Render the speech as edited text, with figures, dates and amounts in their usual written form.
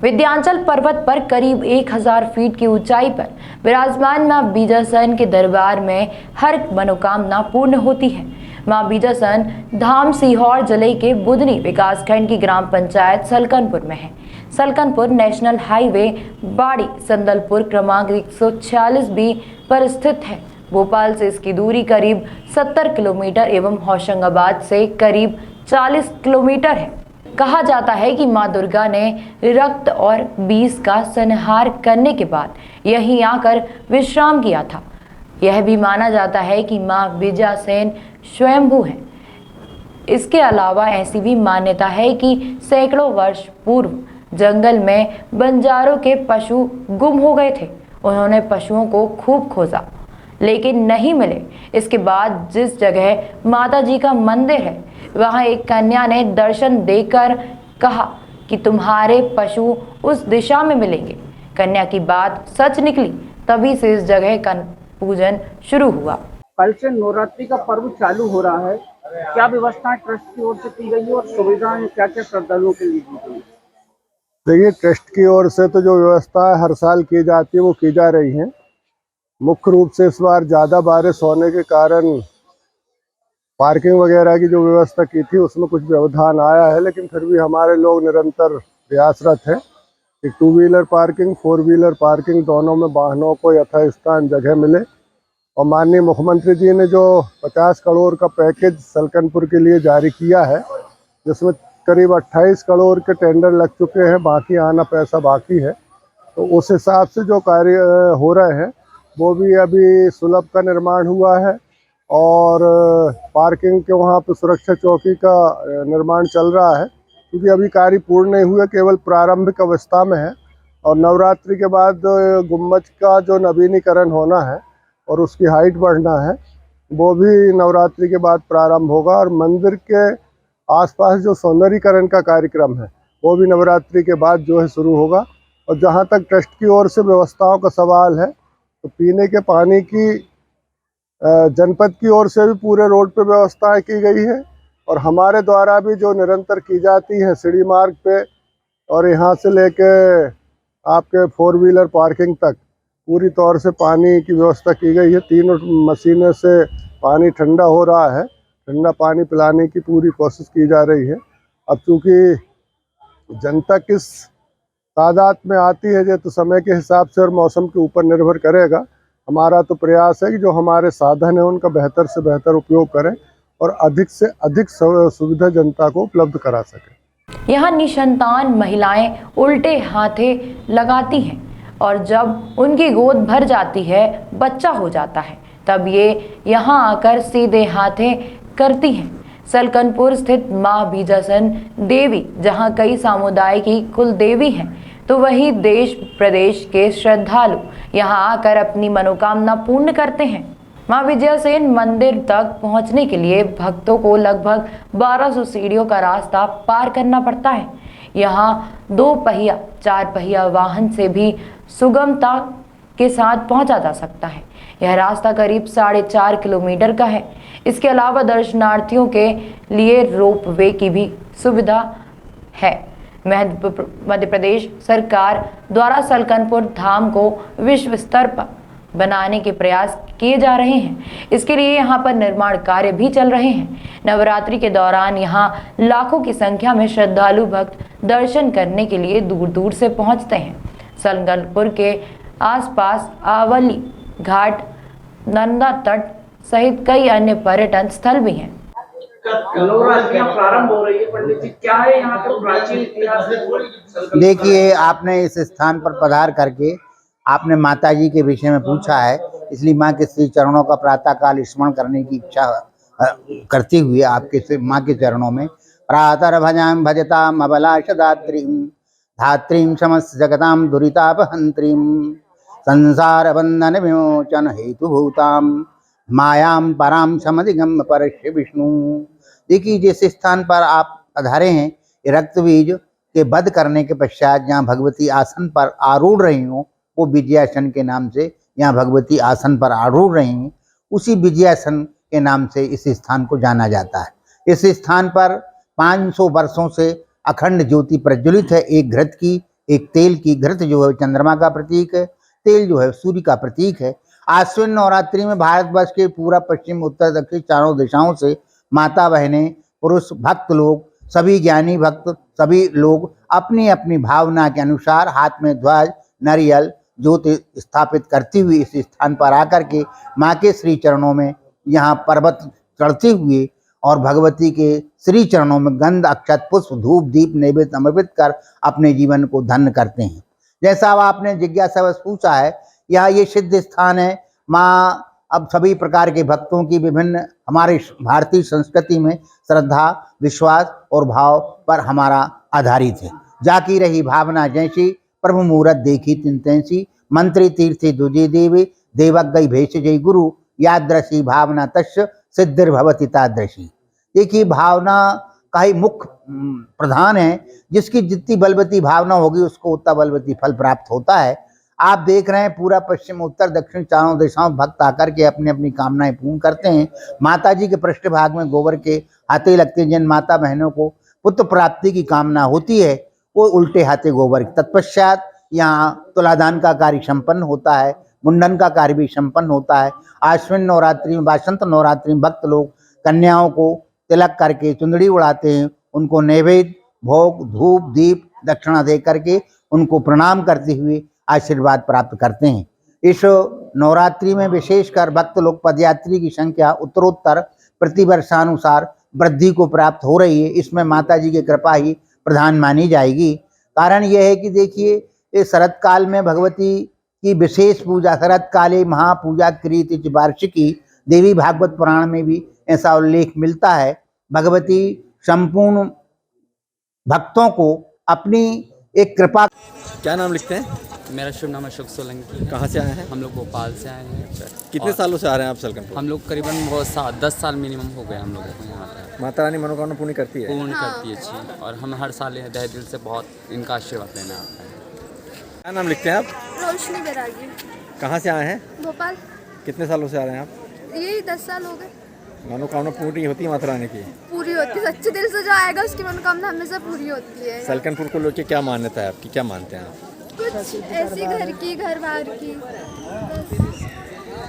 विंध्याचल पर्वत पर करीब 1000 फीट की ऊंचाई पर विराजमान मां बीजासन के दरबार में हर मनोकामना पूर्ण होती है। मां बीजासन धाम सीहोर जिले के बुधनी विकासखंड की ग्राम पंचायत सलकनपुर में है। सलकनपुर नेशनल हाईवे बाड़ी संदलपुर क्रमांक 146 बी पर स्थित है। भोपाल से इसकी दूरी करीब 70 किलोमीटर एवं होशंगाबाद से करीब 40 किलोमीटर है। कहा जाता है कि मां दुर्गा ने रक्त और बीज का संहार करने के बाद यहीं आकर विश्राम किया था। यह भी माना जाता है कि मां बीजासेन स्वयंभू है। इसके अलावा ऐसी भी मान्यता है कि सैकड़ों वर्ष पूर्व जंगल में बंजारों के पशु गुम हो गए थे। उन्होंने पशुओं को खूब खोजा लेकिन नहीं मिले। इसके बाद जिस जगह माता जी का मंदिर है वहां एक कन्या ने दर्शन देकर कहा कि तुम्हारे पशु उस दिशा में मिलेंगे। कन्या की बात सच निकली, तभी से इस जगह का पूजन शुरू हुआ। कल से नवरात्रि का पर्व चालू हो रहा है, क्या व्यवस्थाएं ट्रस्ट की ओर से की गई है और सुविधाएं क्या क्या श्रद्धालुओं के लिए दी गई? देखिए, ट्रस्ट की ओर से तो जो व्यवस्था हर साल की जाती है वो की जा रही है। मुख्य रूप से इस बार ज़्यादा बारिश होने के कारण पार्किंग वगैरह की जो व्यवस्था की थी उसमें कुछ व्यवधान आया है, लेकिन फिर भी हमारे लोग निरंतर प्रयासरत हैं कि 2 व्हीलर पार्किंग 4 व्हीलर पार्किंग दोनों में वाहनों को यथास्थान जगह मिले। और माननीय मुख्यमंत्री जी ने जो 50 करोड़ का पैकेज सलकनपुर के लिए जारी किया है, जिसमें करीब 28 करोड़ के टेंडर लग चुके हैं, बाकी आना पैसा बाकी है। तो उस हिसाब से जो कार्य हो रहे हैं वो भी अभी सुलभ का निर्माण हुआ है और पार्किंग के वहाँ पे सुरक्षा चौकी का निर्माण चल रहा है, क्योंकि अभी कार्य पूर्ण नहीं हुआ, केवल प्रारंभिक अवस्था में है। और नवरात्रि के बाद गुम्बज का जो नवीनीकरण होना है और उसकी हाइट बढ़ना है वो भी नवरात्रि के बाद प्रारंभ होगा। और मंदिर के आसपास जो सौंदर्यीकरण का कार्यक्रम है वो भी नवरात्रि के बाद जो है शुरू होगा। और जहाँ तक ट्रस्ट की ओर से व्यवस्थाओं का सवाल है तो पीने के पानी की जनपद की ओर से भी पूरे रोड पे व्यवस्थाएं की गई है और हमारे द्वारा भी जो निरंतर की जाती है सीढ़ी मार्ग पे और यहाँ से लेके आपके 4 व्हीलर पार्किंग तक पूरी तौर से पानी की व्यवस्था की गई है। 3 मशीनों से पानी ठंडा हो रहा है, ठंडा पानी पिलाने की पूरी कोशिश की जा रही है। अब चूँकि जनता किस तादाद में आती है ये तो समय के हिसाब से और मौसम के ऊपर निर्भर करेगा। हमारा तो प्रयास है कि जो हमारे साधन है उनका बेहतर से बेहतर उपयोग करें और अधिक से अधिक सुविधा जनता को उपलब्ध करा सकें। यहाँ निसंतान महिलाएं उल्टे हाथे लगाती हैं और जब उनकी गोद भर जाती है, बच्चा हो जाता है, तब ये यहाँ आकर सीधे हाथे करती हैं। सलकनपुर स्थित मां बीजासन देवी जहाँ कई समुदाय की कुल देवी हैं, तो वही देश प्रदेश के श्रद्धालु यहाँ आकर अपनी मनोकामना पूर्ण करते हैं। मां बीजासेन मंदिर तक पहुँचने के लिए भक्तों को लगभग 1200 सीढ़ियों का रास्ता पार करना पड़ता है। यहाँ 2 पहिया 4 पहिया वाहन से भी सुगमता के साथ पहुंचा जा सकता है। यह रास्ता करीब 4.5 किलोमीटर का है। इसके अलावा दर्शनार्थियों के लिए रोप वे की भी सुविधा है। मध्य प्रदेश सरकार द्वारा सलकनपुर धाम को विश्व स्तर पर बनाने के प्रयास किए जा रहे हैं। इसके लिए यहाँ पर निर्माण कार्य भी चल रहे हैं। नवरात्रि के दौरान यहाँ लाखों की संख्या में श्रद्धालु भक्त दर्शन करने के लिए दूर दूर से पहुँचते हैं। सलकनपुर के आसपास आवली घाट, नंदा तट सहित कई अन्य पर्यटन स्थल भी हैं। नवरात्रियां प्रारंभ हो रही है, पंडित जी क्या है यहाँ का प्राचीन इतिहास? देखिए, आपने इस स्थान पर पधार करके आपने माता जी के विषय में पूछा है, इसलिए माँ के श्री चरणों का प्रातः काल स्मरण करने की इच्छा करते हुए आपके माँ के चरणों में प्रातः भजाम भजताम अबलाश धात्रीम धात्रीम समस्त जगताम दुरितापहंत्रीम संसार बंधन विमोचन हेतु भूताम मायाम पराम समधिगम परश्य विष्णु। देखिए, जिस स्थान पर आप पधारे हैं, ये रक्त बीज के वध करने के पश्चात जहाँ भगवती आसन पर आरूढ़ रही हूँ, वो विजयासन के नाम से यहाँ भगवती आसन पर आरूढ़ रही हैं, उसी विजयासन के नाम से इस स्थान को जाना जाता है। इस स्थान पर 500 वर्षों से अखंड ज्योति प्रज्वलित है। एक घृत की एक तेल की घृत जो है चंद्रमा का प्रतीक है, तेल जो है सूर्य का प्रतीक है। आश्विन नवरात्रि में भारतवर्ष के पूरा पश्चिम उत्तर दक्षिण चारों दिशाओं से माता बहनें, पुरुष भक्त लोग, सभी ज्ञानी भक्त, सभी लोग अपनी अपनी भावना के अनुसार हाथ में ध्वज, नारियल, ज्योति स्थापित करती हुई इस स्थान पर आकर के माँ के श्री चरणों में यहाँ पर्वत चढ़ते हुए और भगवती के श्री चरणों में गंध, अक्षत, पुष्प, धूप, दीप नैवेद्य समर्पित कर अपने जीवन को धन्य करते हैं। जैसा अब आपने जिज्ञासावश पूछा है, यह ये सिद्ध स्थान है। माँ अब सभी प्रकार के भक्तों की विभिन्न हमारे भारतीय संस्कृति में श्रद्धा, विश्वास और भाव पर हमारा आधारित है। जाकी रही भावना जैसी, प्रभु मूरत देखी तिन तैसी, मंत्री तीर्थी दुजे देवे, देवक गई भेष जय गुरु, यादृशी भावना तस्य सिद्धिर्भवति तादृशी। देखिए, भावना का ही मुख्य प्रधान है। जिसकी जितनी बलवती भावना होगी उसको उतना बलवती फल प्राप्त होता है। आप देख रहे हैं पूरा पश्चिम उत्तर दक्षिण चारों दिशाओं भक्त आकर के अपनी अपनी कामनाएं पूर्ण करते हैं। माता जी के पृष्ठभाग में गोबर के हाथे लगते हैं। जिन माता बहनों को पुत्र प्राप्ति की कामना होती है वो उल्टे हाथे गोबर। तत्पश्चात यहाँ तुलादान का कार्य संपन्न होता है, मुंडन का कार्य भी संपन्न होता है। आश्विन नवरात्रि में, वासंत नवरात्रि में भक्त लोग कन्याओं को तिलक करके चुंदड़ी उड़ाते हैं, उनको नैवेद्य, भोग, धूप, दीप, दक्षिणा दे करके उनको प्रणाम करते हुए आशीर्वाद प्राप्त करते हैं। इस नवरात्रि में विशेषकर भक्त लोग पदयात्री की संख्या उत्तरोत्तर प्रतिवर्षानुसार वृद्धि को प्राप्त हो रही है। इसमें माता जी की कृपा ही प्रधान मानी जाएगी। कारण यह है कि देखिए, इस शरद काल में भगवती की विशेष पूजा, शरद काले महापूजा क्रियते वार्षिकी, देवी भागवत पुराण में भी ऐसा उल्लेख मिलता है। भगवती संपूर्ण भक्तों को अपनी एक कृपा। क्या नाम लिखते हैं? मेरा शुभ नाम अशोक सोलंकी। कहाँ से आए हैं? हम लोग भोपाल से आए हैं। कितने सालों से आ रहे हैं आप सलकनपुर? हम लोग करीबन बहुत 10 साल मिनिमम हो गए हम लोगों को यहाँ पर। माता रानी मनोकामना पूर्ण करती है? पूर्ण करती है जी, और हम हर साल तहे दिल से बहुत इनका आशीर्वाद लेना आता है। क्या नाम लिखते हैं आप? रोशनी बैरागी। कहाँ से आए हैं? भोपाल। कितने सालों से आ रहे हैं आप? यही 10 साल हो गए। मनोकामना पूरी होती है माता रानी की? पूरी होती है, सच्चे दिल से जो आएगा उसकी मनोकामना हमेशा पूरी होती है। सलकनपुर को लेकर क्या मान्यता है आपकी, क्या मानते हैं आप? कुछ ऐसी घर बाहर की बस।